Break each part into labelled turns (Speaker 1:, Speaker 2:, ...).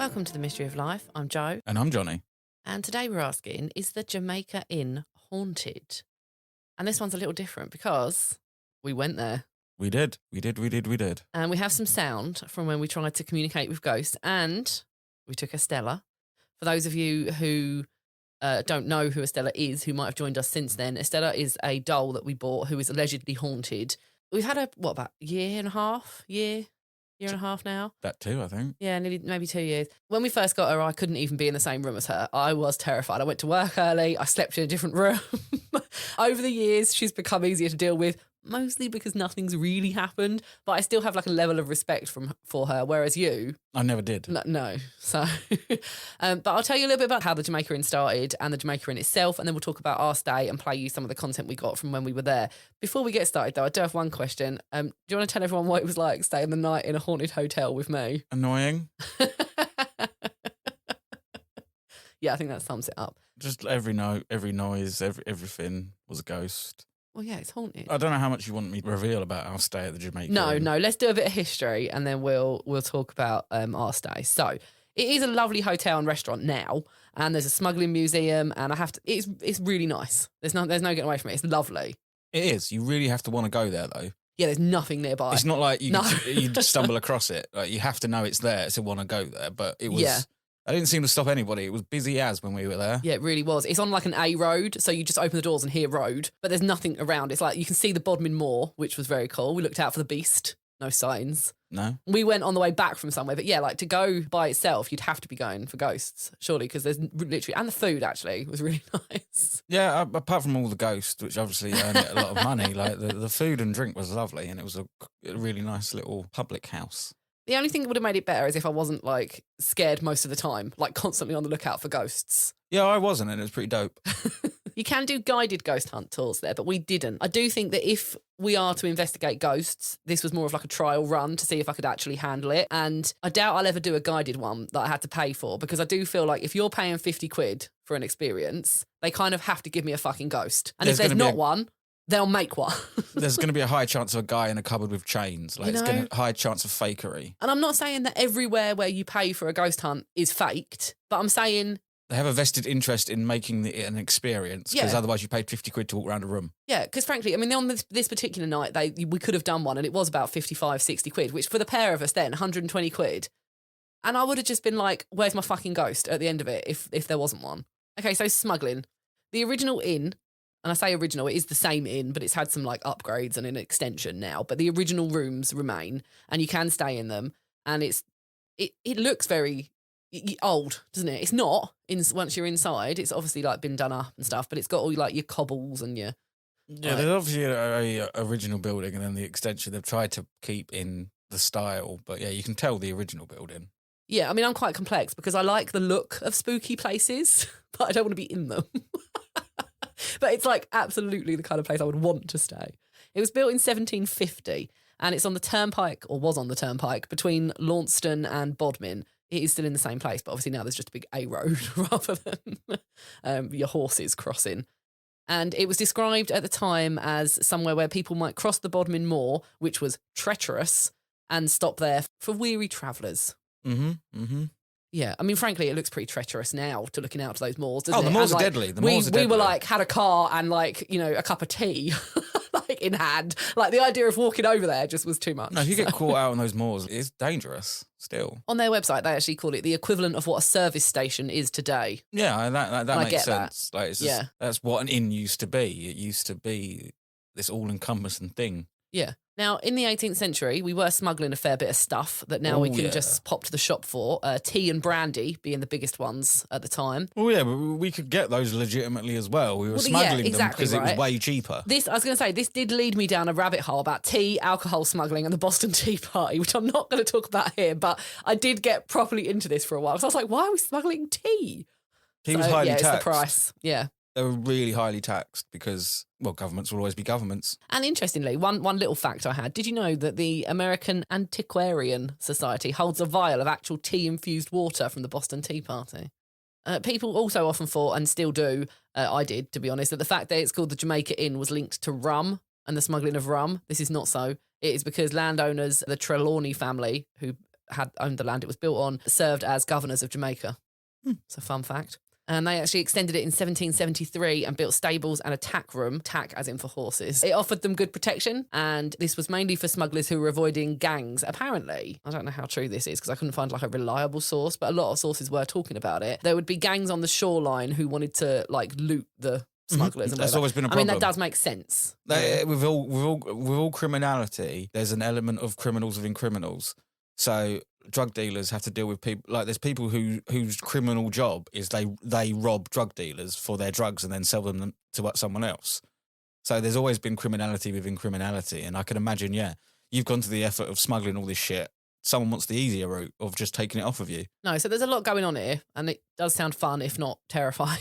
Speaker 1: Welcome to the Mystery of Life. I'm Jo.
Speaker 2: And I'm Jonny.
Speaker 1: And today we're asking, is the Jamaica Inn haunted? And this one's a little different because we went there.
Speaker 2: We did.
Speaker 1: And we have some sound from when we tried to communicate with ghosts. And we took Estella. For those of you who don't know who Estella is, who might have joined us since then, Estella is a doll that we bought who is allegedly haunted. We've had her, about year and a half now?
Speaker 2: That too, I think.
Speaker 1: Yeah, maybe 2 years. When we first got her, I couldn't even be in the same room as her. I was terrified. I went to work early. I slept in a different room. Over the years, she's become easier to deal with, mostly because nothing's really happened. But I still have like a level of respect for her, whereas you...
Speaker 2: I never did.
Speaker 1: No. So, but I'll tell you a little bit about how the Jamaica Inn started and the Jamaica Inn itself, and then we'll talk about our stay and play you some of the content we got from when we were there. Before we get started, though, I do have one question. Do you want to tell everyone what it was like staying the night in a haunted hotel with me?
Speaker 2: Annoying.
Speaker 1: Yeah, I think that sums it up.
Speaker 2: Just every note, every noise, everything was a ghost.
Speaker 1: Well, yeah, it's haunted.
Speaker 2: I don't know how much you want me to reveal about our stay at the Jamaica Inn.
Speaker 1: No. Let's do a bit of history and then we'll talk about our stay. So it is a lovely hotel and restaurant now, and there's a smuggling museum, and it's really nice. There's no getting away from it. It's lovely.
Speaker 2: It is. You really have to want to go there, though.
Speaker 1: Yeah, there's nothing nearby.
Speaker 2: It's not like you stumble across it. Like, you have to know it's there to want to go there. But it was. Yeah. I didn't seem to stop anybody. It was busy as when we were there.
Speaker 1: Yeah, it really was. It's on like an A road, so you just open the doors and hear road, but there's nothing around. It's like you can see the Bodmin Moor, which was very cool. We looked out for the beast. No signs.
Speaker 2: No.
Speaker 1: We went on the way back from somewhere, but yeah, like to go by itself, you'd have to be going for ghosts, surely, because there's literally, and the food actually was really nice.
Speaker 2: Yeah, apart from all the ghosts, which obviously earned it a lot of money, like the food and drink was lovely, and it was a really nice little public house.
Speaker 1: The only thing that would have made it better is if I wasn't like scared most of the time, like constantly on the lookout for ghosts.
Speaker 2: Yeah, I wasn't, and it was pretty dope.
Speaker 1: You can do guided ghost hunt tours there, but we didn't. I do think that if we are to investigate ghosts, this was more of like a trial run to see if I could actually handle it. And I doubt I'll ever do a guided one that I had to pay for, because I do feel like if you're paying 50 quid for an experience, they kind of have to give me a fucking ghost. And if there's not one, they'll make one.
Speaker 2: There's going to be a high chance of a guy in a cupboard with chains. Like, it's going to high chance of fakery.
Speaker 1: And I'm not saying that everywhere where you pay for a ghost hunt is faked, but I'm saying...
Speaker 2: They have a vested interest in making it an experience, because otherwise you paid 50 quid to walk around a room.
Speaker 1: Yeah, because frankly, I mean, on this particular night, we could have done one and it was about 55, 60 quid, which for the pair of us then, 120 quid. And I would have just been like, where's my fucking ghost at the end of it if there wasn't one? Okay, so smuggling. The original inn, and I say original, it is the same inn, but it's had some like upgrades and an extension now. But the original rooms remain, and you can stay in them. And it looks very old, doesn't it? It's not. Once you're inside, it's obviously like been done up and stuff, but it's got all like your cobbles and your...
Speaker 2: Yeah, there's obviously a original building, and then the extension they've tried to keep in the style. But yeah, you can tell the original building.
Speaker 1: Yeah, I mean, I'm quite complex because I like the look of spooky places, but I don't want to be in them. But it's like absolutely the kind of place I would want to stay. It was built in 1750 and it's on the turnpike, or was on the turnpike, between Launceston and Bodmin. It is still in the same place, but obviously now there's just a big A road rather than your horses crossing. And it was described at the time as somewhere where people might cross the Bodmin Moor, which was treacherous, and stop there for weary travellers. Yeah, I mean, frankly, it looks pretty treacherous now to looking out to those moors, doesn't it?
Speaker 2: The moors are deadly.
Speaker 1: We were like, had a car and like, a cup of tea like in hand. Like the idea of walking over there just was too much.
Speaker 2: No, if you get caught out on those moors, it's dangerous still.
Speaker 1: On their website, they actually call it the equivalent of what a service station is today.
Speaker 2: Yeah, that makes sense.
Speaker 1: That.
Speaker 2: Like, it's just, that's what an inn used to be. It used to be this all-encompassing thing.
Speaker 1: Yeah. Now, in the 18th century, we were smuggling a fair bit of stuff that now we can just pop to the shop for. Tea and brandy being the biggest ones at the time.
Speaker 2: Well, yeah, but we could get those legitimately as well. We were smuggling them because it was way cheaper.
Speaker 1: I was going to say, this did lead me down a rabbit hole about tea, alcohol smuggling and the Boston Tea Party, which I'm not going to talk about here, but I did get properly into this for a while. So I was like, why are we smuggling tea?
Speaker 2: Tea was highly taxed.
Speaker 1: It's the price. Yeah.
Speaker 2: They were really highly taxed because, governments will always be governments.
Speaker 1: And interestingly, one little fact I had, did you know that the American Antiquarian Society holds a vial of actual tea-infused water from the Boston Tea Party? People also often thought, and still do, I did, to be honest, that the fact that it's called the Jamaica Inn was linked to rum and the smuggling of rum. This is not so. It is because landowners, the Trelawney family, who had owned the land it was built on, served as governors of Jamaica. It's a fun fact. And they actually extended it in 1773 and built stables and a tack room, tack as in for horses. It offered them good protection, and this was mainly for smugglers who were avoiding gangs. Apparently, I don't know how true this is because I couldn't find like a reliable source, but a lot of sources were talking about it. There would be gangs on the shoreline who wanted to like loot the smugglers. And
Speaker 2: that's always been a problem.
Speaker 1: I mean, that does make sense.
Speaker 2: With all criminality, there's an element of criminals within criminals. So drug dealers have to deal with people like there's people whose criminal job is they rob drug dealers for their drugs and then sell them to someone else. So there's always been criminality within criminality, and I can imagine, you've gone to the effort of smuggling all this shit. Someone wants the easier route of just taking it off of you. No,
Speaker 1: so there's a lot going on here, and it does sound fun, if not terrifying,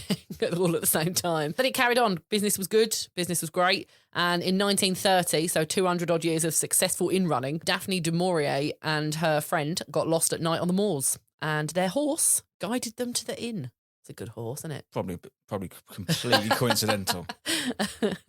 Speaker 1: all at the same time. Then it carried on. Business was good. Business was great. And in 1930, so 200 odd years of successful in-running, Daphne du Maurier and her friend got lost at night on the moors, and their horse guided them to the inn. It's a good horse, isn't it?
Speaker 2: Probably completely coincidental.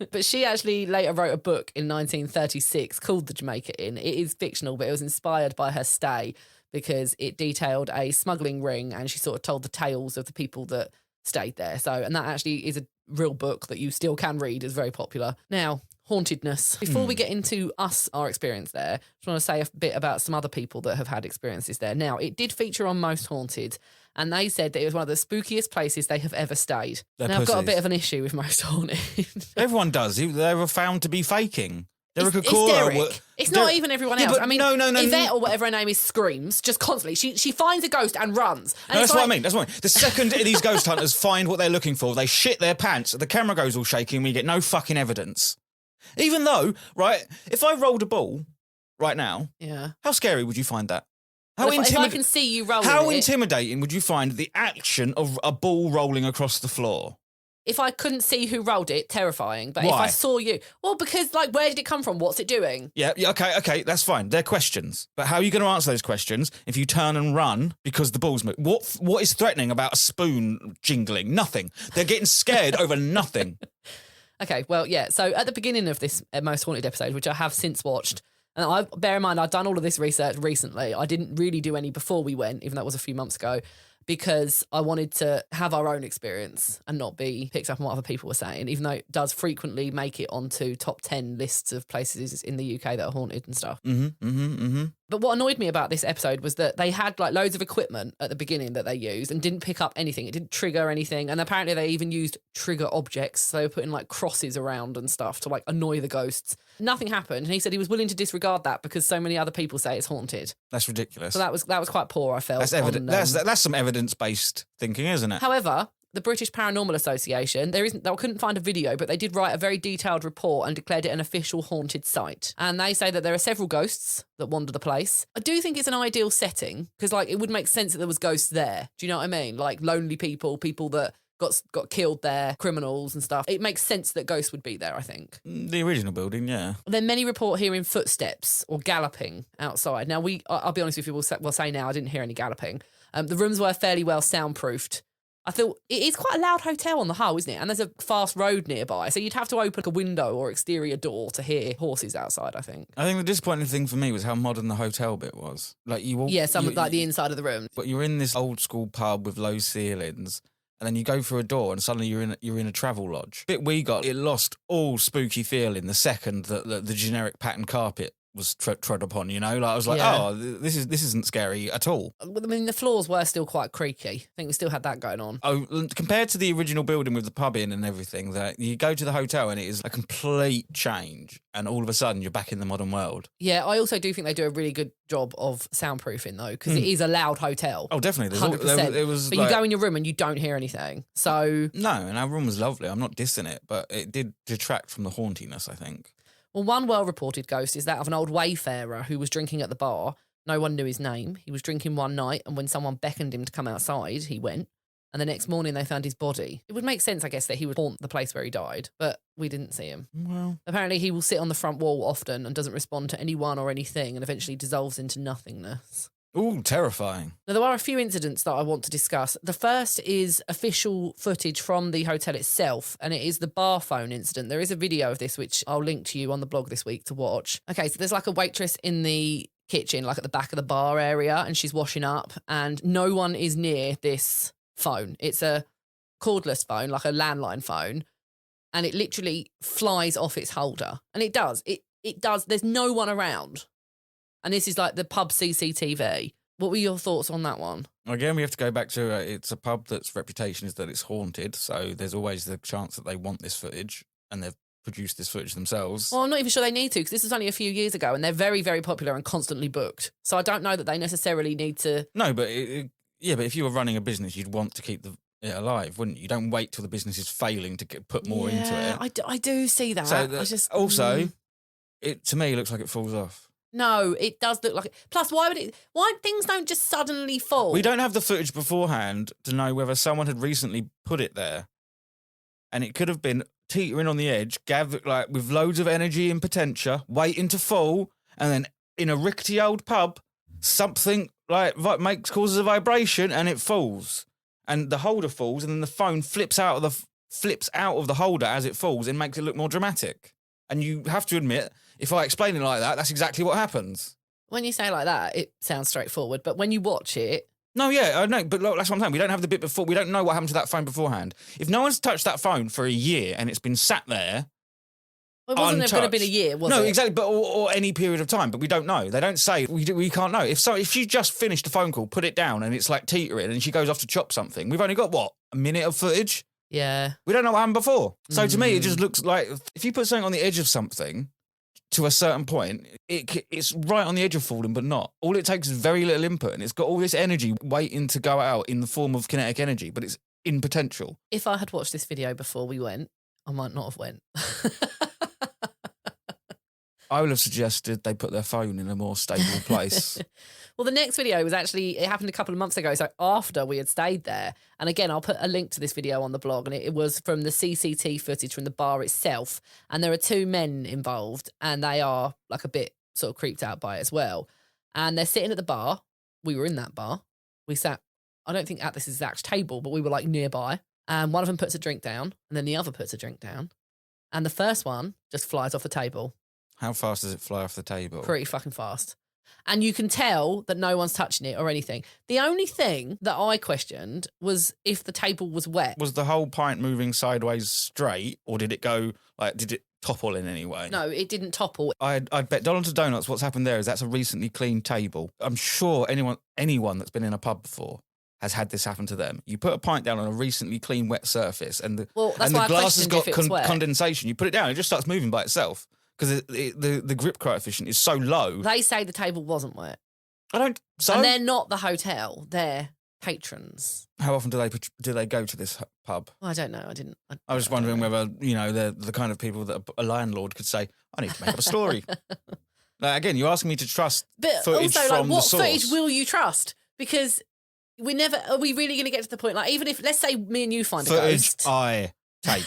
Speaker 1: But she actually later wrote a book in 1936 called The Jamaica Inn. It is fictional, but it was inspired by her stay because it detailed a smuggling ring, and she sort of told the tales of the people that stayed there. And that actually is a real book that you still can read. It's very popular. Now, hauntedness. Before we get into our experience there, I just want to say a bit about some other people that have had experiences there. Now, it did feature on Most Haunted, and they said that it was one of the spookiest places they have ever stayed. Now, I've got a bit of an issue with Most Haunted.
Speaker 2: Everyone does. They were found to be faking.
Speaker 1: It's Derek. It's not even everyone else. I mean, no. Yvette or whatever her name is screams just constantly. She finds a ghost and runs. And
Speaker 2: that's what I mean. The second these ghost hunters find what they're looking for, they shit their pants. The camera goes all shaky and we get no fucking evidence. Even though, right, if I rolled a ball right now, how scary would you find that?
Speaker 1: If I can see you rolling
Speaker 2: How intimidating would you find the action of a ball rolling across the floor?
Speaker 1: If I couldn't see who rolled it, terrifying. But
Speaker 2: Why?
Speaker 1: If I saw you, well, because where did it come from? What's it doing?
Speaker 2: Yeah, okay, that's fine. They're questions. But how are you going to answer those questions if you turn and run because the ball's moving? What is threatening about a spoon jingling? Nothing. They're getting scared over nothing.
Speaker 1: Okay, well, yeah. So at the beginning of this Most Haunted episode, which I have since watched, and bear in mind, I've done all of this research recently. I didn't really do any before we went, even though it was a few months ago, because I wanted to have our own experience and not be picked up on what other people were saying, even though it does frequently make it onto top 10 lists of places in the UK that are haunted and stuff. But what annoyed me about this episode was that they had loads of equipment at the beginning that they used and didn't pick up anything. It didn't trigger anything. And apparently they even used trigger objects. So they were putting crosses around and stuff to annoy the ghosts. Nothing happened. And he said he was willing to disregard that because so many other people say it's haunted.
Speaker 2: That's ridiculous.
Speaker 1: So that was quite poor, I felt.
Speaker 2: That's evidence. That's some evidence-based thinking, isn't it?
Speaker 1: However, the British Paranormal Association, they couldn't find a video, but they did write a very detailed report and declared it an official haunted site. And they say that there are several ghosts that wander the place. I do think it's an ideal setting because it would make sense that there was ghosts there. Do you know what I mean? Lonely people that got killed there, criminals and stuff. It makes sense that ghosts would be there, I think.
Speaker 2: The original building, yeah.
Speaker 1: Then many report hearing footsteps or galloping outside. Now, I'll be honest with you, we'll say now I didn't hear any galloping. The rooms were fairly well soundproofed. I thought it is quite a loud hotel on the whole, isn't it? And there's a fast road nearby, so you'd have to open a window or exterior door to hear horses outside, I think.
Speaker 2: I think the disappointing thing for me was how modern the hotel bit was.
Speaker 1: The inside of the room.
Speaker 2: But you're in this old school pub with low ceilings, and then you go through a door and suddenly you're in a travel lodge. Bit we got, it lost all spooky feeling the second that the generic pattern carpet was trod upon, I was like, this isn't scary at all.
Speaker 1: I mean, the floors were still quite creaky. I think we still had that going on.
Speaker 2: Oh, compared to the original building with the pub in and everything, that you go to the hotel and it is a complete change, and all of a sudden you're back in the modern world.
Speaker 1: Yeah, I also do think they do a really good job of soundproofing though, because it is a loud hotel.
Speaker 2: Oh, definitely.
Speaker 1: 100%. But you go in your room and you don't hear anything. So
Speaker 2: no, and our room was lovely. I'm not dissing it, but it did detract from the hauntiness, I think.
Speaker 1: Well, one well-reported ghost is that of an old wayfarer who was drinking at the bar. No one knew his name. He was drinking one night, and when someone beckoned him to come outside, he went. And the next morning, they found his body. It would make sense, I guess, that he would haunt the place where he died, but we didn't see him.
Speaker 2: Well,
Speaker 1: apparently, he will sit on the front wall often and doesn't respond to anyone or anything and eventually dissolves into nothingness.
Speaker 2: Ooh, terrifying.
Speaker 1: Now, there are a few incidents that I want to discuss. The first is official footage from the hotel itself, and it is the bar phone incident. There is a video of this, which I'll link to you on the blog this week to watch. Okay, so there's a waitress in the kitchen, like at the back of the bar area, and she's washing up, and no one is near this phone. It's a cordless phone, like a landline phone, and it literally flies off its holder. And it does. It does. There's no one around. And this is like the pub CCTV. What were your thoughts on that one?
Speaker 2: Again, we have to go back to it's a pub that's reputation is that it's haunted, so there's always the chance that they want this footage and they've produced this footage themselves.
Speaker 1: Well, I'm not even sure they need to, because this was only a few years ago and they're very, very popular and constantly booked. So I don't know that they necessarily need to...
Speaker 2: No, but but if you were running a business, you'd want to keep it alive, wouldn't you? You don't wait till the business is failing to put more into it.
Speaker 1: I do see that.
Speaker 2: So also, it to me looks like it falls off.
Speaker 1: No, it does look like it. Plus, why things don't just suddenly fall?
Speaker 2: We don't have the footage beforehand to know whether someone had recently put it there. And it could have been teetering on the edge, like with loads of energy and potential, waiting to fall, and then in a rickety old pub, something like causes a vibration and it falls. And the holder falls, and then the phone flips out of the holder as it falls and makes it look more dramatic. And you have to admit, if I explain it like that, that's exactly what happens.
Speaker 1: When you say it like that, it sounds straightforward. But when you watch it...
Speaker 2: No, yeah, I know. But look, that's what I'm saying. We don't have the bit before. We don't know what happened to that phone beforehand. If no one's touched that phone for a year and it's been sat there...
Speaker 1: Well, it wasn't
Speaker 2: untouched,
Speaker 1: going to have been a year, was it?
Speaker 2: No, exactly. But or any period of time. But we don't know. They don't say. We can't know. If she just finished a phone call, put it down, and it's like teetering, and she goes off to chop something, we've only got, a minute of footage?
Speaker 1: Yeah.
Speaker 2: We don't know what happened before. So to me, it just looks like if you put something on the edge of something to a certain point, it's right on the edge of falling, but not. All it takes is very little input, and it's got all this energy waiting to go out in the form of kinetic energy, but it's in potential.
Speaker 1: If I had watched this video before we went, I might not have went.
Speaker 2: I would have suggested they put their phone in a more stable place.
Speaker 1: Well, the next video was it happened a couple of months ago, so after we had stayed there. And again, I'll put a link to this video on the blog, and it was from the CCTV footage from the bar itself. And there are two men involved, and they are like a bit sort of creeped out by it as well. And they're sitting at the bar. We were in that bar. We sat, I don't think at this exact table, but we were like nearby. And one of them puts a drink down, and then the other puts a drink down. And the first one just flies off the table.
Speaker 2: How fast does it fly off the table?
Speaker 1: Pretty fucking fast. And you can tell that no one's touching it or anything. The only thing that I questioned was if the table was wet.
Speaker 2: Was the whole pint moving sideways straight, or did it did it topple in any way?
Speaker 1: No, it didn't topple.
Speaker 2: I'd bet Donald's Donuts what's happened there is that's a recently cleaned table. I'm sure anyone that's been in a pub before has had this happen to them. You put a pint down on a recently clean wet surface and the glass has got condensation. You put it down, it just starts moving by itself. Because the grip coefficient is so low.
Speaker 1: They say the table wasn't wet.
Speaker 2: And
Speaker 1: they're not the hotel. They're patrons.
Speaker 2: How often do they go to this pub?
Speaker 1: Well, I don't know.
Speaker 2: I was just wondering whether, they're the kind of people that a landlord could say, I need to make up a story. Now, again, you're asking me to trust footage
Speaker 1: also,
Speaker 2: from the source.
Speaker 1: What footage will you trust? Because are we really going to get to the point, like, even if, let's say me and you find
Speaker 2: footage
Speaker 1: a ghost.
Speaker 2: I take.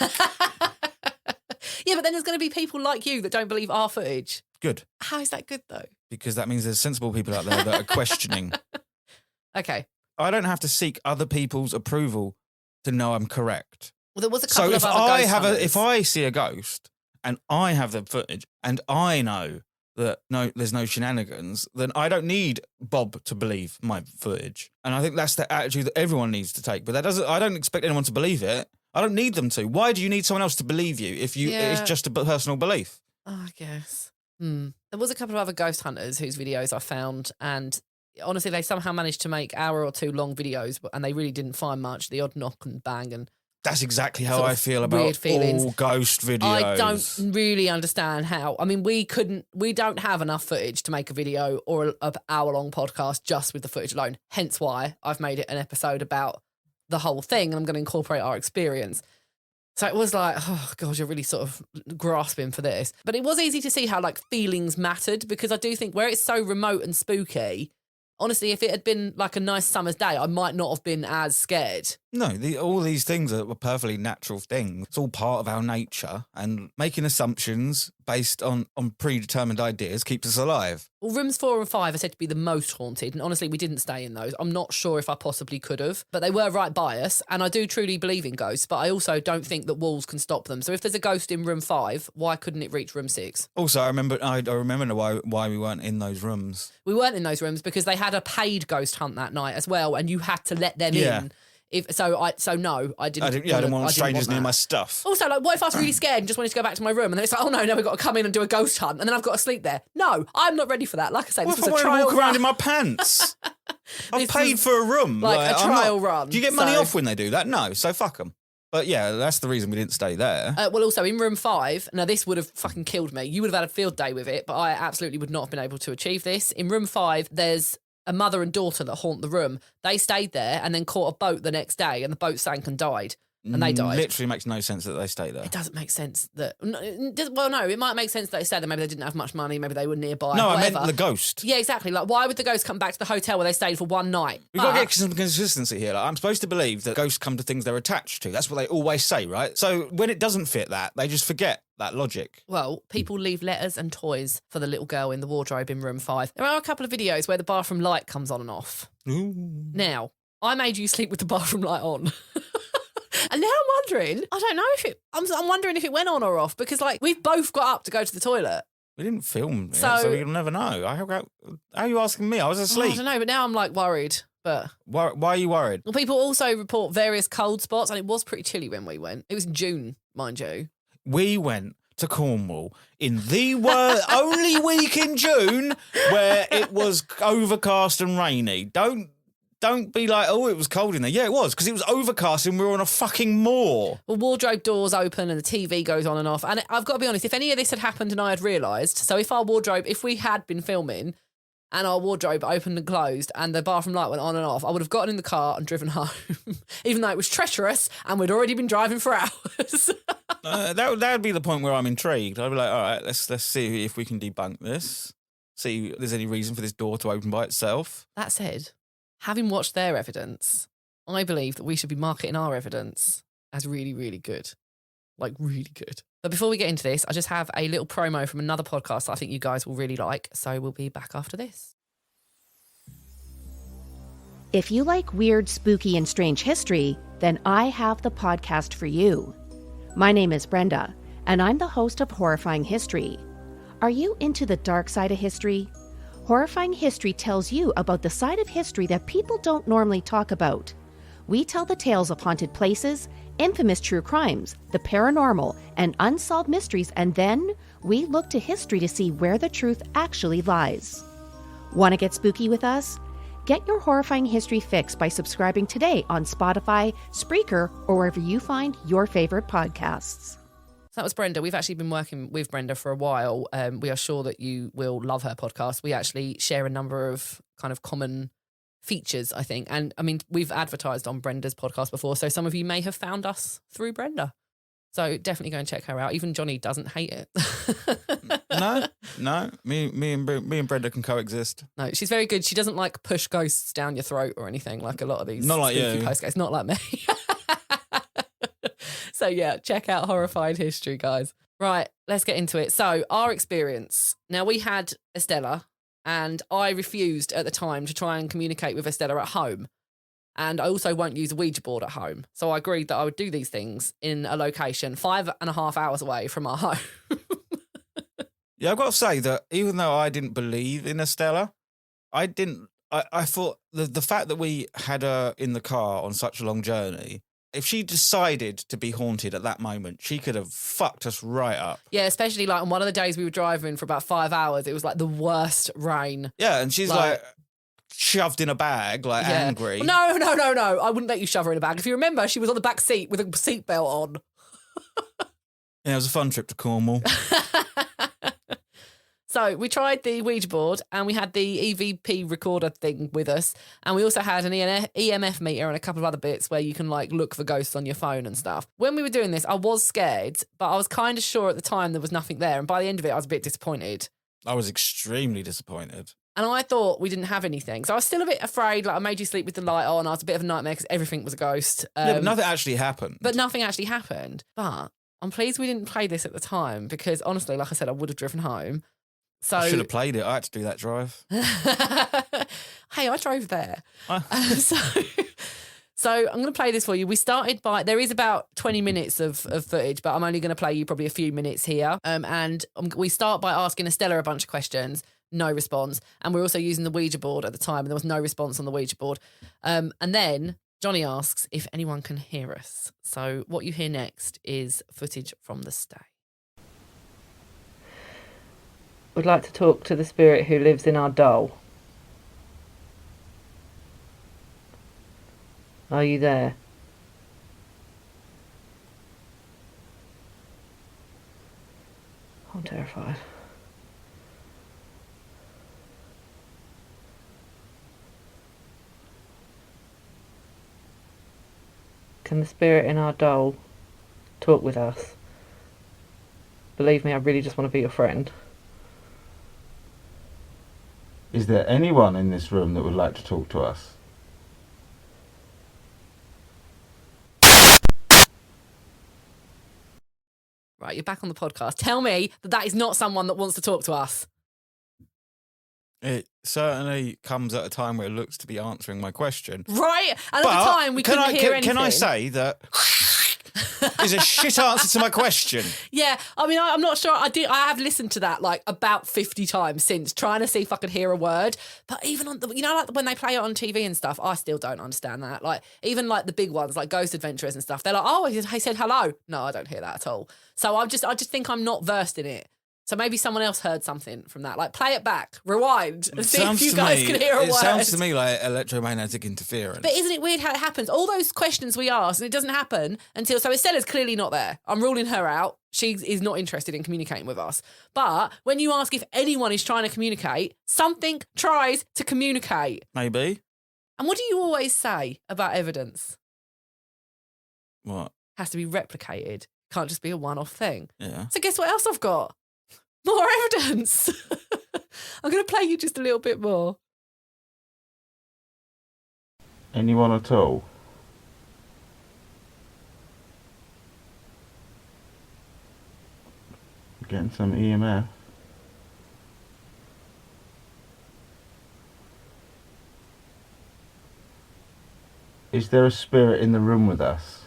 Speaker 1: Yeah, but then there's going to be people like you that don't believe our footage.
Speaker 2: Good.
Speaker 1: How is that good, though?
Speaker 2: Because that means there's sensible people out there that are questioning.
Speaker 1: Okay.
Speaker 2: I don't have to seek other people's approval to know I'm correct.
Speaker 1: Well, there was a couple of other ghost
Speaker 2: if I see a ghost and I have the footage and I know that there's no shenanigans, then I don't need Bob to believe my footage. And I think that's the attitude that everyone needs to take. But I don't expect anyone to believe it. I don't need them to. Why do you need someone else to believe you if it's just a personal belief?
Speaker 1: Oh, I guess. There was a couple of other ghost hunters whose videos I found, and honestly, they somehow managed to make hour or two long videos, and they really didn't find much. The odd knock and bang, and
Speaker 2: that's exactly how I feel about all ghost videos.
Speaker 1: I don't really understand how. I mean, we don't have enough footage to make a video or an hour-long podcast just with the footage alone. Hence why I've made it an episode about the whole thing, and I'm going to incorporate our experience. So it was like, oh God, you're really sort of grasping for this. But it was easy to see how like feelings mattered, because I do think where it's so remote and spooky, honestly, if it had been like a nice summer's day, I might not have been as scared.
Speaker 2: No, all these things are perfectly natural things. It's all part of our nature, and making assumptions based on predetermined ideas keeps us alive.
Speaker 1: Well, rooms 4 and 5 are said to be the most haunted, and honestly, we didn't stay in those. I'm not sure if I possibly could have, but they were right by us, and I do truly believe in ghosts, but I also don't think that walls can stop them. So if there's a ghost in room 5, why couldn't it reach room 6? Also,
Speaker 2: I remember why we weren't in those rooms.
Speaker 1: We weren't in those rooms because they had a paid ghost hunt that night as well, and you had to let them in. I didn't
Speaker 2: want strangers near my stuff.
Speaker 1: Also, like, what if I was really scared and just wanted to go back to my room, and then it's like, oh no, now we've got to come in and do a ghost hunt, and then I've got to sleep there. No, I'm not ready for that. Like I say, this was a trial
Speaker 2: walk around in my pants? I've paid for a room,
Speaker 1: like a trial run.
Speaker 2: Do you get money off when they do that? No, so fuck them. But yeah, that's the reason we didn't stay there.
Speaker 1: Well, also in room 5, now this would have fucking killed me. You would have had a field day with it, but I absolutely would not have been able to achieve this. In room 5, there's a mother and daughter that haunt the room. They stayed there and then caught a boat the next day, and the boat sank and died. And they died.
Speaker 2: Literally makes no sense that they stay there.
Speaker 1: It doesn't make sense that... Well, no, it might make sense that they stayed there. Maybe they didn't have much money. Maybe they were nearby.
Speaker 2: No,
Speaker 1: whatever.
Speaker 2: I meant the ghost.
Speaker 1: Yeah, exactly. Like, why would the ghost come back to the hotel where they stayed for one night?
Speaker 2: We've got to get some consistency here. Like, I'm supposed to believe that ghosts come to things they're attached to. That's what they always say, right? So when it doesn't fit that, they just forget that logic.
Speaker 1: Well, people leave letters and toys for the little girl in the wardrobe in room 5. There are a couple of videos where the bathroom light comes on and off.
Speaker 2: Ooh.
Speaker 1: Now, I made you sleep with the bathroom light on. And now I'm wondering, I'm wondering if it went on or off, because like we've both got up to go to the toilet.
Speaker 2: We didn't film it, so you'll never know. How are you asking me? I was asleep.
Speaker 1: I don't know, but now I'm like worried. But
Speaker 2: why are you worried?
Speaker 1: Well, people also report various cold spots, and it was pretty chilly when we went. It was in June, mind you.
Speaker 2: We went to Cornwall in the only week in June where it was overcast and rainy. Don't be like, oh, it was cold in there. Yeah, it was, because it was overcast and we were on a fucking moor.
Speaker 1: Well, wardrobe doors open and the TV goes on and off. And I've got to be honest, if any of this had happened and I had realised, so if we had been filming and our wardrobe opened and closed and the bathroom light went on and off, I would have gotten in the car and driven home, even though it was treacherous and we'd already been driving for hours.
Speaker 2: That would be the point where I'm intrigued. I'd be like, all right, let's see if we can debunk this, see if there's any reason for this door to open by itself.
Speaker 1: That said, having watched their evidence, I believe that we should be marketing our evidence as really, really good. Like, really good. But before we get into this, I just have a little promo from another podcast that I think you guys will really like. So we'll be back after this.
Speaker 3: If you like weird, spooky, and strange history, then I have the podcast for you. My name is Brenda, and I'm the host of Horrifying History. Are you into the dark side of history? Horrifying History tells you about the side of history that people don't normally talk about. We tell the tales of haunted places, infamous true crimes, the paranormal, and unsolved mysteries, and then we look to history to see where the truth actually lies. Want to get spooky with us? Get your Horrifying History fix by subscribing today on Spotify, Spreaker, or wherever you find your favorite podcasts.
Speaker 1: So that was Brenda. We've actually been working with Brenda for a while. We are sure that you will love her podcast. We actually share a number of kind of common features, I think. And I mean, we've advertised on Brenda's podcast before, so some of you may have found us through Brenda. So definitely go and check her out. Even Jonny doesn't hate it.
Speaker 2: No. Me and Brenda can coexist.
Speaker 1: No, she's very good. She doesn't like push ghosts down your throat or anything like a lot of these.
Speaker 2: Not like you.
Speaker 1: Post not like me. So yeah, check out Horrified History, guys. Right, let's get into it. So our experience. Now we had Estella, and I refused at the time to try and communicate with Estella at home. And I also won't use a Ouija board at home. So I agreed that I would do these things in a location 5.5 hours away from our home.
Speaker 2: Yeah, I've got to say that even though I didn't believe in Estella, I thought the fact that we had her in the car on such a long journey, if she decided to be haunted at that moment, she could have fucked us right up.
Speaker 1: Yeah, especially like on one of the days we were driving for about 5 hours, it was like the worst rain.
Speaker 2: Yeah, and she's like shoved in a bag, like angry.
Speaker 1: No. I wouldn't let you shove her in a bag. If you remember, she was on the back seat with a seatbelt on.
Speaker 2: Yeah, it was a fun trip to Cornwall.
Speaker 1: So we tried the Ouija board and we had the EVP recorder thing with us. And we also had an EMF meter and a couple of other bits where you can like look for ghosts on your phone and stuff. When we were doing this, I was scared, but I was kind of sure at the time there was nothing there. And by the end of it, I was a bit disappointed.
Speaker 2: I was extremely disappointed.
Speaker 1: And I thought we didn't have anything. So I was still a bit afraid. Like, I made you sleep with the light on. I was a bit of a nightmare because everything was a ghost.
Speaker 2: Yeah, but nothing actually happened.
Speaker 1: But nothing actually happened. But I'm pleased we didn't play this at the time because, honestly, like I said, I would have driven home. So
Speaker 2: I should have played it. I had to do that drive.
Speaker 1: Hey, I drove there. So I'm going to play this for you. We started by, there is about 20 minutes of footage, but I'm only going to play you probably a few minutes here. And we start by asking Estella a bunch of questions, no response. And we're also using the Ouija board at the time, and there was no response on the Ouija board. And then Jonny asks if anyone can hear us. So what you hear next is footage from the stay. Would like to talk to the spirit who lives in our doll. Are you there? I'm terrified. Can the spirit in our doll talk with us? Believe me, I really just want to be your friend.
Speaker 4: Is there anyone in this room that would like to talk to us?
Speaker 1: Right, you're back on the podcast. Tell me that is not someone that wants to talk to us.
Speaker 2: It certainly comes at a time where it looks to be answering my question.
Speaker 1: Right? And at the time, we couldn't hear anything.
Speaker 2: Can I say that is a shit answer to my question?
Speaker 1: Yeah, I mean, I'm not sure. I have listened to that like about 50 times since, trying to see if I could hear a word. But even on the, like when they play it on TV and stuff, I still don't understand that. Like, even like the big ones, like Ghost Adventurers and stuff, they're like, oh, he said hello. No, I don't hear that at all. So I just think I'm not versed in it. So maybe someone else heard something from that. Like, play it back, rewind, and see if you guys can hear a word.
Speaker 2: It sounds to me like electromagnetic interference.
Speaker 1: But isn't it weird how it happens? All those questions we ask, and it doesn't happen until... So Estella's clearly not there. I'm ruling her out. She is not interested in communicating with us. But when you ask if anyone is trying to communicate, something tries to communicate.
Speaker 2: Maybe.
Speaker 1: And what do you always say about evidence?
Speaker 2: What?
Speaker 1: Has to be replicated. Can't just be a one-off thing.
Speaker 2: Yeah.
Speaker 1: So guess what else I've got? More evidence. I'm going to play you just a little bit more.
Speaker 4: Anyone at all? Getting some EMF. Is there a spirit in the room with us?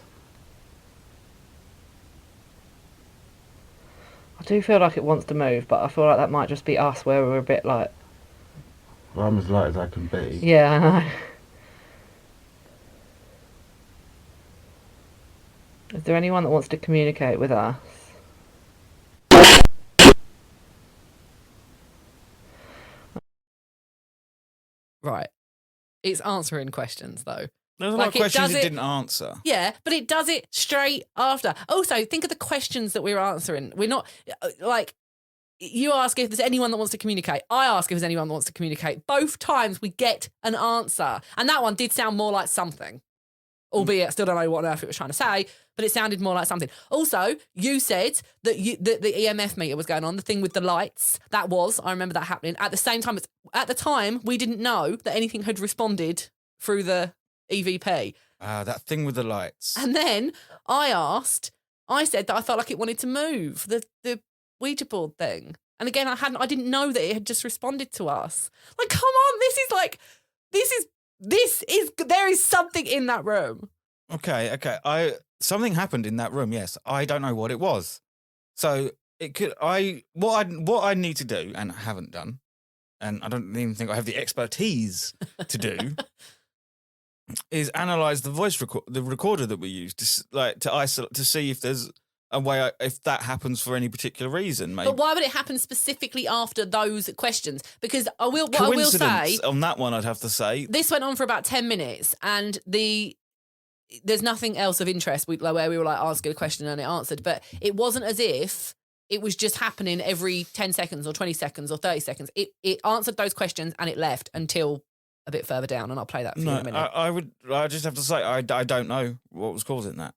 Speaker 1: I do feel like it wants to move, but I feel like that might just be us, where we're a bit like...
Speaker 4: Well, I'm as light as I can be.
Speaker 1: Yeah, I know. Is there anyone that wants to communicate with us? Right. It's answering questions, though.
Speaker 2: There's a lot of questions it didn't answer.
Speaker 1: Yeah, but it does it straight after. Also, think of the questions that we're answering. We're not, like, you ask if there's anyone that wants to communicate. I ask if there's anyone that wants to communicate. Both times we get an answer. And that one did sound more like something. Albeit, I still don't know what on earth it was trying to say, but it sounded more like something. Also, you said that the EMF meter was going on, the thing with the lights. I remember that happening. At the same time, at the time, we didn't know that anything had responded through the EVP.
Speaker 2: That thing with the lights.
Speaker 1: And then I said that I felt like it wanted to move, the Ouija board thing. And again, I didn't know that it had just responded to us. Like, come on, there is something in that room.
Speaker 2: Okay. Something happened in that room, yes. I don't know what it was. So what I need to do, and haven't done, and I don't even think I have the expertise to do, is analyze the voice the recorder that we use to isolate, to see if there's a way if that happens for any particular reason. Maybe.
Speaker 1: But why would it happen specifically after those questions? Because I will say
Speaker 2: on that one, I'd have to say
Speaker 1: this went on for about 10 minutes, and there's nothing else of interest where we were like asking a question and it answered. But it wasn't as if it was just happening every 10 seconds or 20 seconds or 30 seconds. It answered those questions and it left until a bit further down, and I'll play that for you in a minute.
Speaker 2: I just have to say I don't know what was causing that.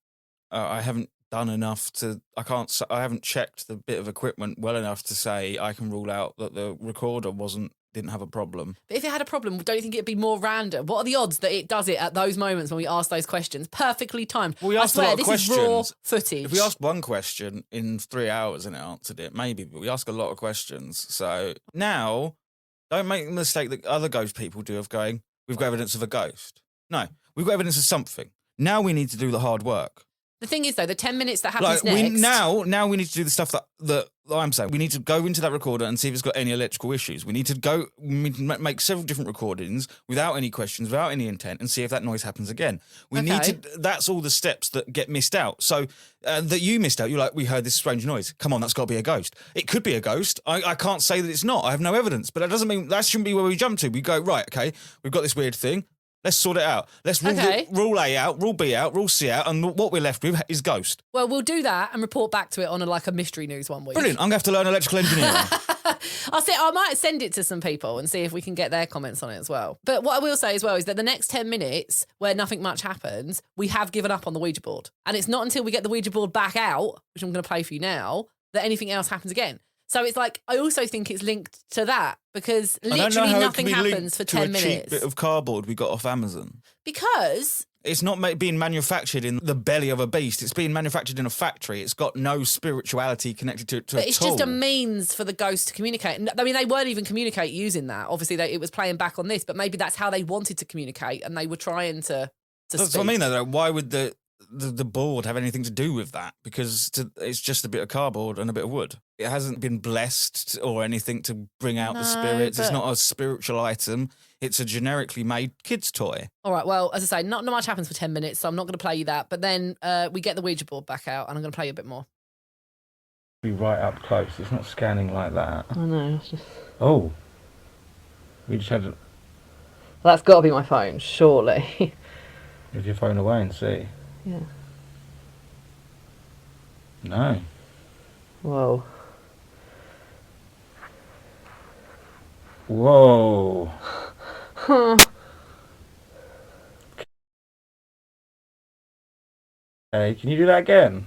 Speaker 2: I haven't done enough I haven't checked the bit of equipment well enough to say I can rule out that the recorder wasn't didn't have a problem.
Speaker 1: But if it had a problem, don't you think it'd be more random? What are the odds that it does it at those moments when we ask those questions? Perfectly timed.
Speaker 2: Well, we
Speaker 1: I
Speaker 2: asked a
Speaker 1: swear,
Speaker 2: lot of
Speaker 1: this
Speaker 2: questions.
Speaker 1: is raw footage.
Speaker 2: If we asked one question in 3 hours and it answered it, maybe, but we ask a lot of questions. So now, don't make the mistake that other ghost people do of going, we've got evidence of a ghost. No, we've got evidence of something. Now we need to do the hard work.
Speaker 1: The thing is, though, the 10 minutes that happens
Speaker 2: Like
Speaker 1: next...
Speaker 2: now we need to do the stuff that I'm saying. We need to go into that recorder and see if it's got any electrical issues. We need to make several different recordings without any questions, without any intent, and see if that noise happens again. We need to. That's all the steps that get missed out. So that you missed out. You're like, we heard this strange noise. Come on, that's got to be a ghost. It could be a ghost. I can't say that it's not. I have no evidence, but that doesn't mean that shouldn't be where we jump to. We go right. Okay, we've got this weird thing. Let's sort it out. Let's rule A out, rule B out, rule C out, and what we're left with is ghost.
Speaker 1: Well, we'll do that and report back to it on a mystery news one week.
Speaker 2: Brilliant. I'm going to have to learn electrical engineering.
Speaker 1: I might send it to some people and see if we can get their comments on it as well. But what I will say as well is that the next 10 minutes where nothing much happens, we have given up on the Ouija board. And it's not until we get the Ouija board back out, which I'm going to play for you now, that anything else happens again. So it's like, I also think it's linked to that because literally nothing happens for 10 minutes.
Speaker 2: A cheap bit of cardboard we got off Amazon.
Speaker 1: Because
Speaker 2: it's not being manufactured in the belly of a beast. It's being manufactured in a factory. It's got no spirituality connected to it
Speaker 1: but it's just a means for the ghost to communicate. I mean, they weren't even communicate using that. Obviously, it was playing back on this, but maybe that's how they wanted to communicate and they were trying to
Speaker 2: That's
Speaker 1: speak.
Speaker 2: what I mean, though. Why would the board have anything to do with that? Because it's just a bit of cardboard and a bit of wood. It hasn't been blessed or anything to bring out the spirits. It's not a spiritual item. It's a generically made kid's toy.
Speaker 1: All right, well, as I say, not much happens for 10 minutes, so I'm not going to play you that. But then we get the Ouija board back out and I'm going to play you a bit more.
Speaker 4: Be right up close. It's not scanning like that.
Speaker 1: I know, it's just...
Speaker 4: Oh. We just had to...
Speaker 1: That's got to be my phone, surely.
Speaker 4: Give your phone away and see.
Speaker 1: Yeah.
Speaker 4: No.
Speaker 1: Whoa.
Speaker 4: Whoa. Hey, can you do that again?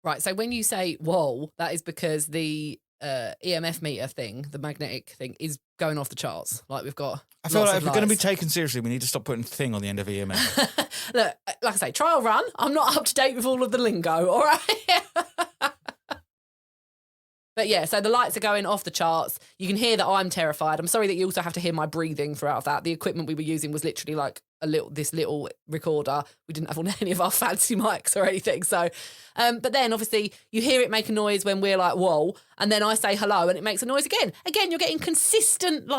Speaker 1: Right, so when you say whoa, that is because the EMF meter thing, the magnetic thing, is going off the charts. Like we've got.
Speaker 2: I feel like if we're going to be taken seriously, we need to stop putting thing on the end of EMF.
Speaker 1: Look, like I say, trial run. I'm not up to date with all of the lingo, all right? But yeah, so the lights are going off the charts. You can hear that I'm terrified. I'm sorry that you also have to hear my breathing throughout that. The equipment we were using was literally like this little recorder. We didn't have any of our fancy mics or anything. So, but then obviously you hear it make a noise when we're like, whoa, and then I say hello and it makes a noise again. Again, you're getting consistent,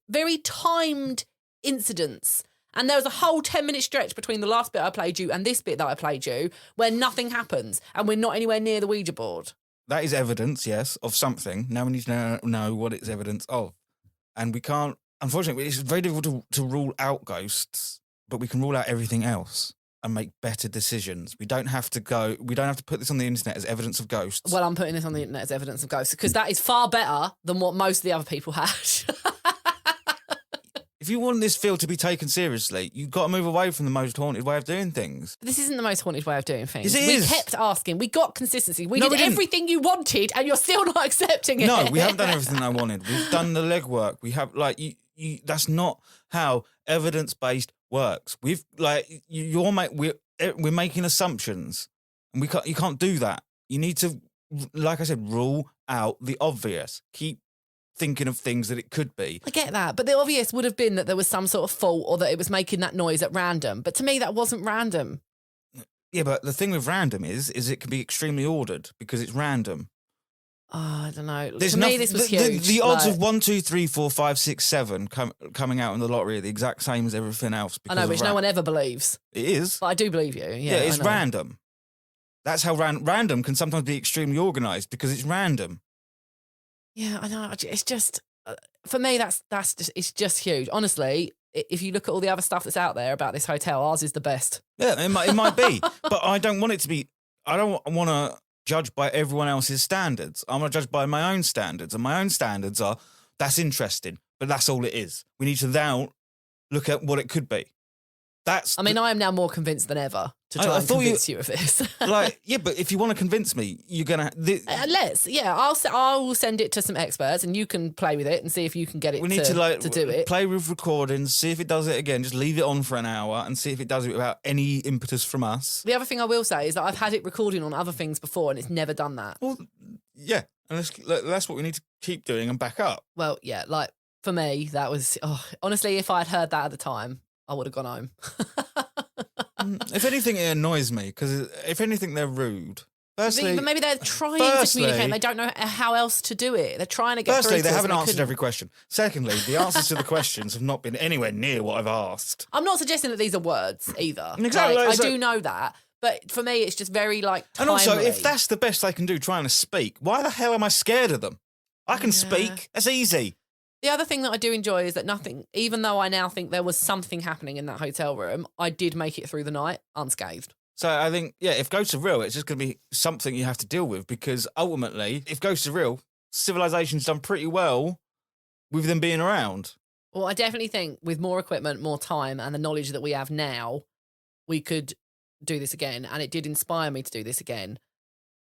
Speaker 1: very timed incidents. And there was a whole 10-minute stretch between the last bit I played you and this bit that I played you where nothing happens and we're not anywhere near the Ouija board.
Speaker 2: That is evidence, yes, of something. Now we need to know what it's evidence of. And we can't, unfortunately, it's very difficult to rule out ghosts, but we can rule out everything else and make better decisions. We don't have to put this on the internet as evidence of ghosts.
Speaker 1: Well, I'm putting this on the internet as evidence of ghosts because that is far better than what most of the other people had.
Speaker 2: If you want this field to be taken seriously, you've got to move away from the most haunted way of doing things.
Speaker 1: This isn't the most haunted way of doing things.
Speaker 2: Yes, it is.
Speaker 1: We kept asking. We got consistency. We did everything you wanted and you're still not accepting it.
Speaker 2: No, we haven't done everything I wanted. We've done the legwork. We have, that's not how evidence-based works. We're making assumptions. And you can't do that. You need to, like I said, rule out the obvious. Keep thinking of things that it could be.
Speaker 1: I get that, but the obvious would have been that there was some sort of fault or that it was making that noise at random. But to me, that wasn't random.
Speaker 2: Yeah, but the thing with random is it can be extremely ordered because it's random.
Speaker 1: Oh, I don't know. To me, this was huge.
Speaker 2: The odds of 1, 2, 3, 4, 5, 6, 7 coming out in the lottery are the exact same as everything else.
Speaker 1: I know, which no one ever believes.
Speaker 2: It is.
Speaker 1: But I do believe you. Yeah,
Speaker 2: it's random. That's how random can sometimes be extremely organised because it's random.
Speaker 1: Yeah, I know. It's just, for me, it's just huge. Honestly, if you look at all the other stuff that's out there about this hotel, ours is the best.
Speaker 2: Yeah, it might be. But I don't want it to be, I don't want to judge by everyone else's standards. I want to judge by my own standards. And my own standards are, that's but that's all it is. We need to now look at what it could be.
Speaker 1: I am now more convinced than ever. to try
Speaker 2: I
Speaker 1: and
Speaker 2: thought
Speaker 1: convince you of this.
Speaker 2: Like, yeah, but if you want to convince me, you're gonna.
Speaker 1: I will send it to some experts, and you can play with it and see if you can get it.
Speaker 2: We need to
Speaker 1: do it.
Speaker 2: Play with recordings, see if it does it again. Just leave it on for an hour and see if it does it without any impetus from us.
Speaker 1: The other thing I will say is that I've had it recording on other things before, and it's never done that.
Speaker 2: Well, yeah, and that's what we need to keep doing and back up.
Speaker 1: Well, yeah, like for me, that was honestly, if I'd heard that at the time, I would have gone home.
Speaker 2: If anything, it annoys me because if anything, they're rude. Firstly,
Speaker 1: but maybe they're trying to communicate and they don't know how else to do it. They're trying to get
Speaker 2: Firstly,
Speaker 1: through
Speaker 2: they
Speaker 1: to us
Speaker 2: haven't
Speaker 1: and
Speaker 2: answered
Speaker 1: couldn't.
Speaker 2: every question. Secondly, the answers to the questions have not been anywhere near what I've asked.
Speaker 1: I'm not suggesting that these are words either.
Speaker 2: Exactly.
Speaker 1: Like, I do know that. But for me, it's just very timely.
Speaker 2: And also, if that's the best they can do trying to speak, why the hell am I scared of them? I can speak. That's easy.
Speaker 1: The other thing that I do enjoy is that nothing, even though I now think there was something happening in that hotel room, I did make it through the night unscathed.
Speaker 2: So I think, if ghosts are real, it's just going to be something you have to deal with because ultimately, if ghosts are real, civilization's done pretty well with them being around.
Speaker 1: Well, I definitely think with more equipment, more time, and the knowledge that we have now, we could do this again. And it did inspire me to do this again,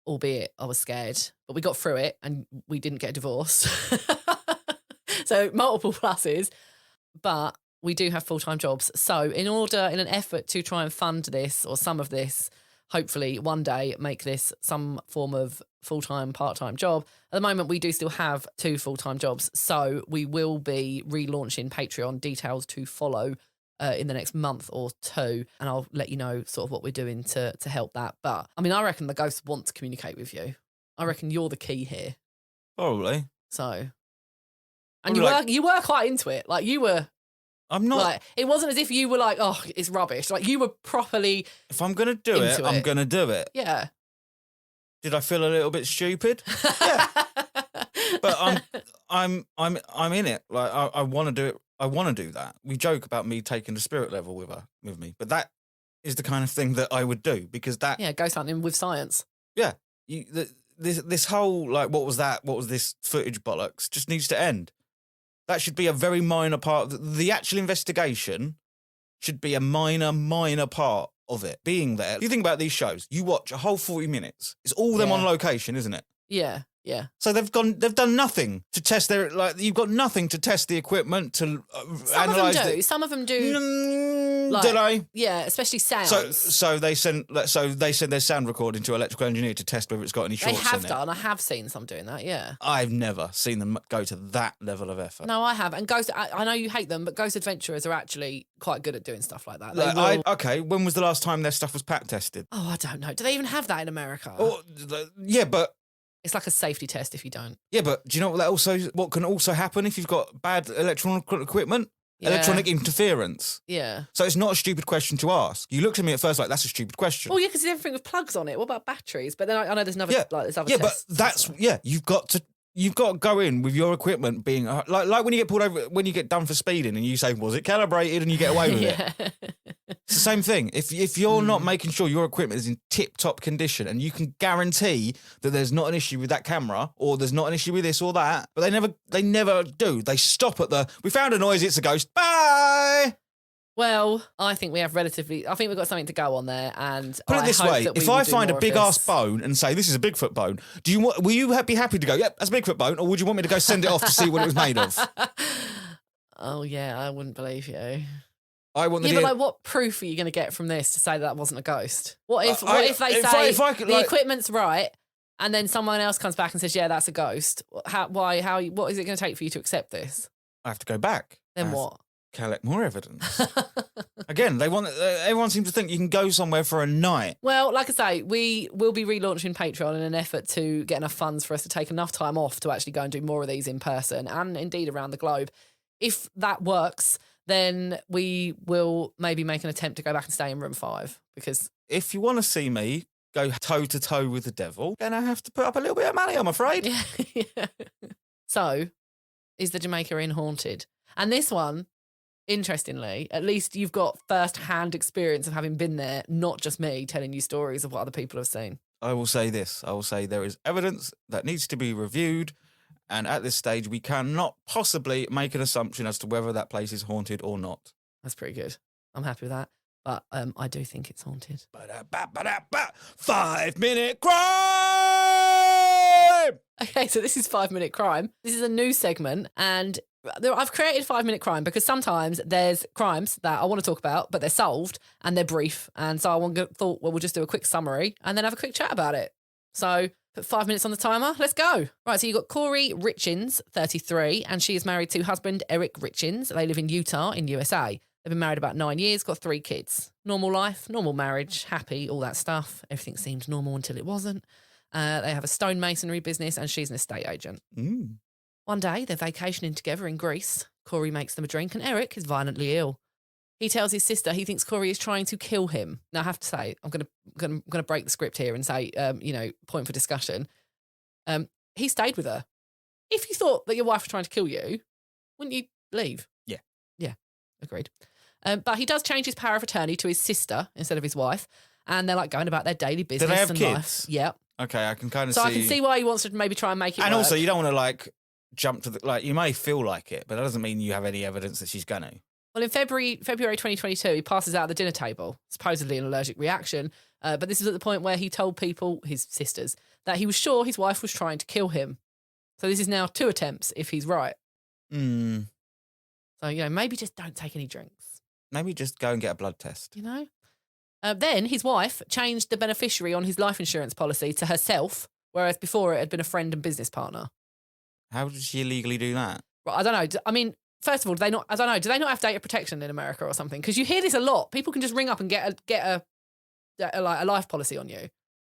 Speaker 1: albeit I was scared. But we got through it and we didn't get a divorce. So multiple pluses. But we do have full-time jobs. So in an effort to try and fund this or some of this, hopefully one day make this some form of full-time, part-time job. At the moment, we do still have 2 full-time jobs. So we will be relaunching Patreon, details to follow in the next month or 2. And I'll let you know sort of what we're doing to help that. But I mean, I reckon the ghosts want to communicate with you. I reckon you're the key here.
Speaker 2: Probably.
Speaker 1: So, and you were quite into it. Like you were.
Speaker 2: I'm not.
Speaker 1: Like, it wasn't as if you were like, oh, it's rubbish. Like you were properly.
Speaker 2: If I'm going to do it, I'm going to do it.
Speaker 1: Yeah.
Speaker 2: Did I feel a little bit stupid? Yeah. But I'm in it. Like I want to do it. I want to do that. We joke about me taking the spirit level with me, but that is the kind of thing that I would do because that.
Speaker 1: Yeah, ghost hunting with science.
Speaker 2: Yeah. This whole like what was that? What was this footage bollocks? Just needs to end. That should be a very minor part. The actual investigation should be a minor part of it. Being there. You think about these shows. You watch a whole 40 minutes. It's all them on location, isn't it?
Speaker 1: Yeah, yeah.
Speaker 2: So they've done nothing to test their, like, you've got nothing to test the equipment to analyse it.
Speaker 1: Some of them do.
Speaker 2: Like, did I?
Speaker 1: Yeah, especially sounds.
Speaker 2: So they send their sound recording to an electrical engineer to test whether it's got any shorts in it.
Speaker 1: They have done. I have seen some doing that, yeah.
Speaker 2: I've never seen them go to that level of effort.
Speaker 1: No, I have. And I know you hate them, but ghost adventurers are actually quite good at doing stuff like that.
Speaker 2: Okay, when was the last time their stuff was pack tested?
Speaker 1: Oh, I don't know. Do they even have that in America?
Speaker 2: Yeah, but
Speaker 1: it's like a safety test if you don't.
Speaker 2: Yeah, but do you know what can also happen if you've got bad electronic equipment?
Speaker 1: Yeah.
Speaker 2: Electronic interference.
Speaker 1: Yeah.
Speaker 2: So it's not a stupid question to ask. You looked at me at first like, that's a stupid question.
Speaker 1: Well, yeah, because everything with plugs on it. What about batteries? But then I know there's another, there's other
Speaker 2: tests. But that's, you've got to go in with your equipment being, like when you get pulled over, when you get done for speeding and you say, was it calibrated, and you get away with it. It's the same thing. If you're not making sure your equipment is in tip-top condition and you can guarantee that there's not an issue with that camera or there's not an issue with this or that, but they never do. They stop at we found a noise, it's a ghost, bye!
Speaker 1: Well, I think we've got something to go on there. And
Speaker 2: put it this way, if I find a big-ass bone and say, this is a Bigfoot bone, will you be happy to go, yep, that's a Bigfoot bone, or would you want me to go send it off to see what it was made of?
Speaker 1: Oh, yeah, I wouldn't believe you.
Speaker 2: I want
Speaker 1: but like, what proof are you going to get from this to say that wasn't a ghost? What if they say the equipment's right, and then someone else comes back and says, "Yeah, that's a ghost"? What is it going to take for you to accept this?
Speaker 2: I have to go back.
Speaker 1: Then what?
Speaker 2: Collect more evidence. Again, everyone seems to think you can go somewhere for a night.
Speaker 1: Well, like I say, we will be relaunching Patreon in an effort to get enough funds for us to take enough time off to actually go and do more of these in person and indeed around the globe. If that works, then we will maybe make an attempt to go back and stay in room 5, because
Speaker 2: if you want to see me go toe to toe with the devil, then I have to put up a little bit of money, I'm afraid.
Speaker 1: Yeah. So, is the Jamaica Inn haunted? And this one, interestingly, at least you've got first-hand experience of having been there, not just me telling you stories of what other people have seen.
Speaker 2: I will say this. I will say there is evidence that needs to be reviewed. And at this stage, we cannot possibly make an assumption as to whether that place is haunted or not.
Speaker 1: That's pretty good. I'm happy with that. But I do think it's haunted.
Speaker 2: 5-minute crime!
Speaker 1: Okay, so this is 5-minute crime. This is a new segment, and I've created 5-minute crime because sometimes there's crimes that I want to talk about, but they're solved and they're brief. And so thought, well, we'll just do a quick summary and then have a quick chat about it. So put 5 minutes on the timer. Let's go. Right, so you've got Corey Richins, 33, and she is married to husband Eric Richins. They live in Utah in USA. They've been married about 9 years, got 3 kids. Normal life, normal marriage, happy, all that stuff. Everything seemed normal until it wasn't. They have a stonemasonry business and she's an estate agent.
Speaker 2: Mm.
Speaker 1: One day, they're vacationing together in Greece. Corey makes them a drink and Eric is violently ill. He tells his sister he thinks Corey is trying to kill him. Now, I have to say, I'm going to break the script here and say, point for discussion. He stayed with her. If you thought that your wife was trying to kill you, wouldn't you leave?
Speaker 2: Yeah.
Speaker 1: Yeah, agreed. But he does change his power of attorney to his sister instead of his wife. And they're like going about their daily business.
Speaker 2: Do they have
Speaker 1: and
Speaker 2: kids?
Speaker 1: Life. Yeah.
Speaker 2: Okay, I can kind of
Speaker 1: So
Speaker 2: see.
Speaker 1: I can see why he wants to maybe try and make it
Speaker 2: And
Speaker 1: work.
Speaker 2: also, you don't want to like jump to you may feel like it, but that doesn't mean you have any evidence that she's going to.
Speaker 1: Well, in February 2022, he passes out at the dinner table, supposedly an allergic reaction. But this is at the point where he told people, his sisters, that he was sure his wife was trying to kill him. So this is now 2 attempts if he's right.
Speaker 2: Mm.
Speaker 1: So, maybe just don't take any drinks.
Speaker 2: Maybe just go and get a blood test.
Speaker 1: Then his wife changed the beneficiary on his life insurance policy to herself, whereas before it had been a friend and business partner.
Speaker 2: How did she illegally do that?
Speaker 1: Well, I don't know. I mean, first of all, do they not have data protection in America or something? Because you hear this a lot. People can just ring up and get a life policy on you.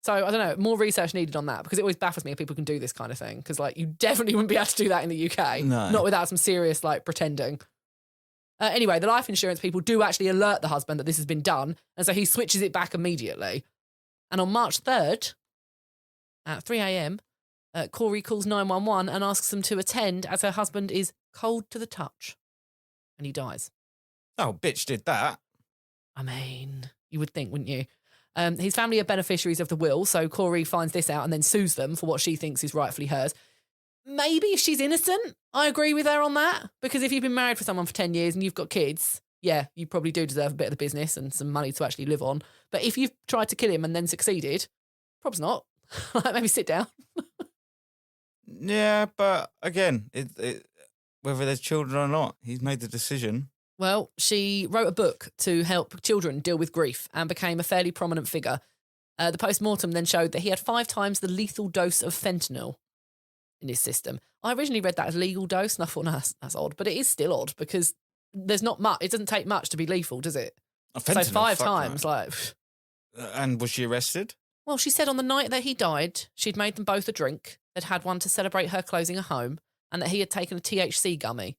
Speaker 1: So I don't know. More research needed on that because it always baffles me if people can do this kind of thing. Because you definitely wouldn't be able to do that in the UK.
Speaker 2: No.
Speaker 1: Not without some serious pretending. Anyway, the life insurance people do actually alert the husband that this has been done, and so he switches it back immediately. And on March 3rd, at 3 a.m., Corey calls 911 and asks them to attend as her husband is cold to the touch. And he dies.
Speaker 2: Oh, bitch did that.
Speaker 1: I mean, you would think, wouldn't you? His family are beneficiaries of the will, so Corey finds this out and then sues them for what she thinks is rightfully hers. Maybe if she's innocent, I agree with her on that. Because if you've been married for someone for 10 years and you've got kids, yeah, you probably do deserve a bit of the business and some money to actually live on. But if you've tried to kill him and then succeeded, probably not. Maybe sit down.
Speaker 2: Yeah, but again, whether there's children or not, he's made the decision.
Speaker 1: Well, she wrote a book to help children deal with grief and became a fairly prominent figure. The post-mortem then showed that he had 5 times the lethal dose of fentanyl in his system. I originally read that as legal dose and I thought, no, that's odd. But it is still odd because there's not much. It doesn't take much to be lethal, does it?
Speaker 2: Fentanyl,
Speaker 1: so 5
Speaker 2: fuck
Speaker 1: times,
Speaker 2: that. And was she arrested?
Speaker 1: Well, she said on the night that he died, she'd made them both a drink, they'd had one to celebrate her closing a home, and that he had taken a THC gummy,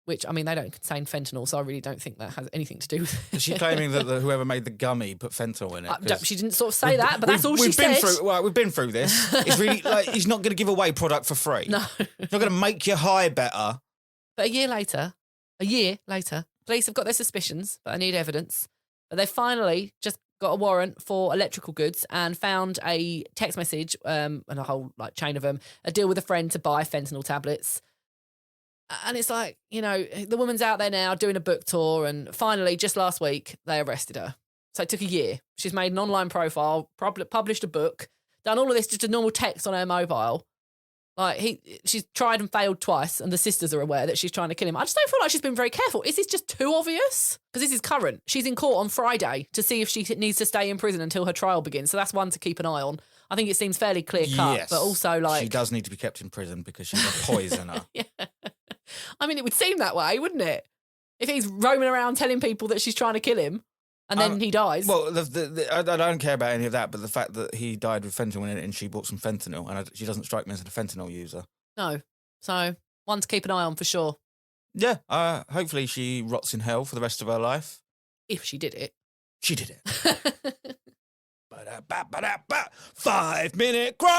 Speaker 1: which, I mean, they don't contain fentanyl, so I really don't think that has anything to do with it.
Speaker 2: Is she claiming that whoever made the gummy put fentanyl in it?
Speaker 1: She didn't sort of say that, but that's all she said.
Speaker 2: We've been through this. It's really he's not going to give away product for free.
Speaker 1: No.
Speaker 2: He's not going to make you high better.
Speaker 1: But a year later, police have got their suspicions, but they need evidence. But they finally just got a warrant for electrical goods and found a text message and a whole chain of them, a deal with a friend to buy fentanyl tablets. And it's the woman's out there now doing a book tour, and finally, just last week, they arrested her. So it took a year. She's made an online profile, published a book, done all of this just a normal text on her mobile. She's tried and failed twice, and the sisters are aware that she's trying to kill him. I just don't feel like she's been very careful. Is this just too obvious? Because this is current. She's in court on Friday to see if she needs to stay in prison until her trial begins. So that's one to keep an eye on. I think it seems fairly clear cut,
Speaker 2: yes,
Speaker 1: but also
Speaker 2: she does need to be kept in prison because she's a poisoner.
Speaker 1: Yeah. I mean, it would seem that way, wouldn't it? If he's roaming around telling people that she's trying to kill him and then he dies.
Speaker 2: Well, I don't care about any of that, but the fact that he died with fentanyl in it and she bought some fentanyl, and she doesn't strike me as a fentanyl user.
Speaker 1: No. So, one to keep an eye on for sure.
Speaker 2: Yeah, hopefully she rots in hell for the rest of her life.
Speaker 1: If she did it.
Speaker 2: She did it. 5-minute crime!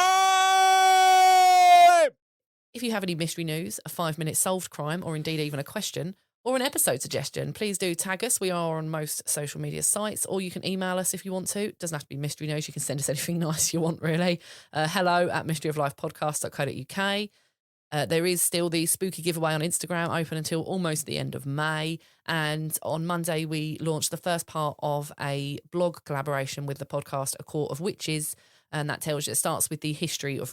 Speaker 1: If you have any mystery news, a 5-minute solved crime, or indeed even a question, or an episode suggestion, please do tag us. We are on most social media sites, or you can email us if you want to. It doesn't have to be mystery news. You can send us anything nice you want, really. hello@mysteryoflifepodcast.co.uk. There is still the spooky giveaway on Instagram, open until almost the end of May. And on Monday, we launched the first part of a blog collaboration with the podcast A Court of Witches, and that tells you it starts with the history of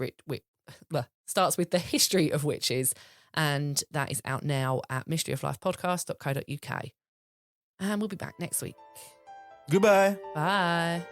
Speaker 1: witches, and that is out now at mysteryoflifepodcast.co.uk. And we'll be back next week.
Speaker 2: Goodbye.
Speaker 1: Bye.